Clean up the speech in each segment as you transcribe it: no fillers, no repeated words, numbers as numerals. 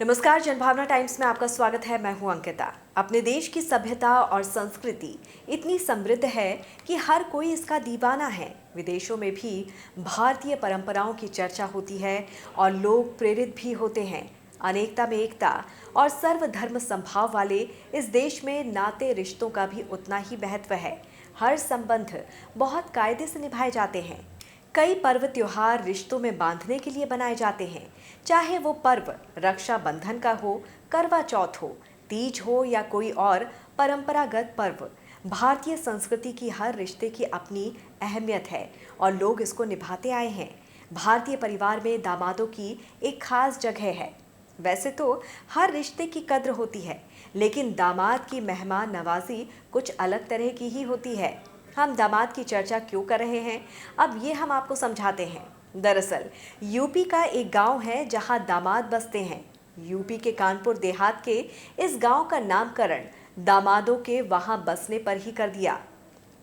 नमस्कार, जनभावना टाइम्स में आपका स्वागत है। मैं हूं अंकिता। अपने देश की सभ्यता और संस्कृति इतनी समृद्ध है कि हर कोई इसका दीवाना है। विदेशों में भी भारतीय परंपराओं की चर्चा होती है और लोग प्रेरित भी होते हैं। अनेकता में एकता और सर्वधर्म संभाव वाले इस देश में नाते रिश्तों का भी उतना ही महत्व है। हर संबंध बहुत कायदे से निभाए जाते हैं। कई पर्व त्योहार रिश्तों में बांधने के लिए बनाए जाते हैं, चाहे वो पर्व रक्षाबंधन का हो, करवा चौथ हो, तीज हो या कोई और परंपरागत पर्व। भारतीय संस्कृति की हर रिश्ते की अपनी अहमियत है और लोग इसको निभाते आए हैं। भारतीय परिवार में दामादों की एक खास जगह है। वैसे तो हर रिश्ते की कद्र होती है, लेकिन दामाद की मेहमान नवाजी कुछ अलग तरह की ही होती है। हम दामाद की चर्चा क्यों कर रहे हैं, अब ये हम आपको समझाते हैं। दरअसल यूपी का एक गांव है जहां दामाद बसते हैं। यूपी के कानपुर देहात के इस गांव का नामकरण दामादों के वहां बसने पर ही कर दिया।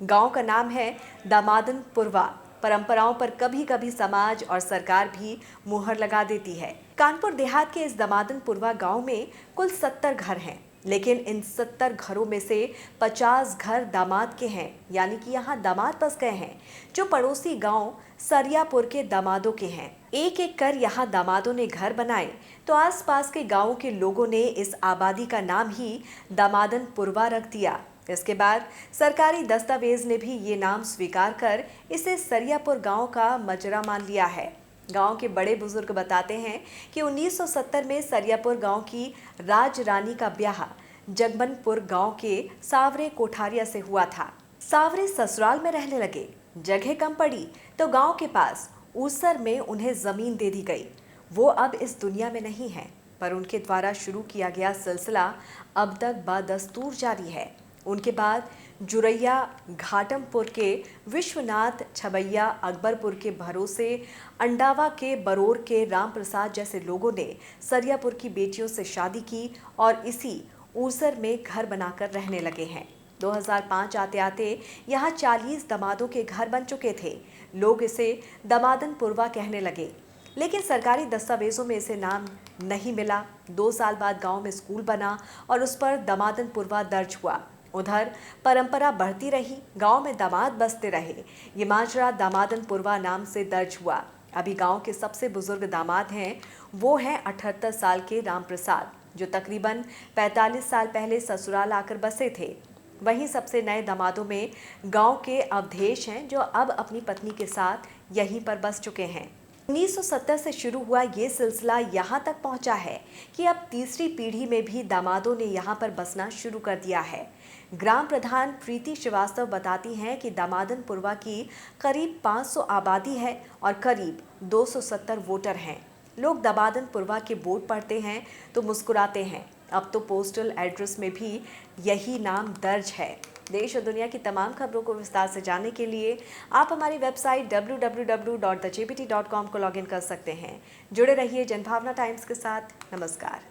गांव का नाम है दामादनपुरवा। परंपराओं पर कभी कभी समाज और सरकार भी मुहर लगा देती है। कानपुर देहात के इस दामादनपुरवा गांव में कुल 70 घर हैं, लेकिन इन 70 घरों में से 50 घर दामाद के हैं, यानी कि यहाँ दामाद बस गए हैं, जो पड़ोसी गांव सरियापुर के दामादों के हैं। एक एक कर यहाँ दामादों ने घर बनाए, तो आसपास के गांवों के लोगों ने इस आबादी का नाम ही दामादनपुरवा रख दिया। इसके बाद सरकारी दस्तावेज ने भी ये नाम स्वीकार कर इसे सरियापुर गांव का मजरा मान लिया है। गांव के बड़े बुजुर्ग बताते हैं कि 1970 में सरियापुर गांव की राज रानी का ब्याह जगमनपुर गांव के सावरे कोठारिया से हुआ था। सावरे ससुराल में रहने लगे, जगह कम पड़ी तो गांव के पास ऊसर में उन्हें जमीन दे दी गई। वो अब इस दुनिया में नहीं है, पर उनके द्वारा शुरू किया गया सिलसिला अब तक बदस्तूर जारी है। उनके बाद जुरैया घाटमपुर के विश्वनाथ, छबैया अकबरपुर के भरोसे, अंडावा के बरोर के राम प्रसाद जैसे लोगों ने सरियापुर की बेटियों से शादी की और इसी ऊसर में घर बनाकर रहने लगे हैं। 2005 आते आते यहाँ 40 दामादों के घर बन चुके थे। लोग इसे दामादनपुरवा कहने लगे, लेकिन सरकारी दस्तावेजों में इसे नाम नहीं मिला। 2 साल बाद गांव में स्कूल बना और उस पर दामादनपुरवा दर्ज हुआ। उधर परंपरा बढ़ती रही, गांव में दामाद बसते रहे। ये माजरा दामादनपुरवा नाम से दर्ज हुआ। अभी गांव के सबसे बुजुर्ग दामाद हैं, वो हैं 78 साल के राम प्रसाद, जो तकरीबन 45 साल पहले ससुराल आकर बसे थे। वहीं सबसे नए दामादों में गांव के अवधेश हैं, जो अब अपनी पत्नी के साथ यहीं पर बस चुके हैं। 1970 से शुरू हुआ ये सिलसिला यहाँ तक पहुँचा है कि अब तीसरी पीढ़ी में भी दामादों ने यहाँ पर बसना शुरू कर दिया है। ग्राम प्रधान प्रीति श्रीवास्तव बताती हैं कि दामादनपुरवा की करीब 500 आबादी है और करीब 270 वोटर हैं। लोग दामादनपुरवा के बोर्ड पढ़ते हैं तो मुस्कुराते हैं। अब तो पोस्टल एड्रेस में भी यही नाम दर्ज है। देश और दुनिया की तमाम खबरों को विस्तार से जानने के लिए आप हमारी वेबसाइट www.thejpt.com को लॉगिन कर सकते हैं। जुड़े रहिए जनभावना टाइम्स के साथ। नमस्कार।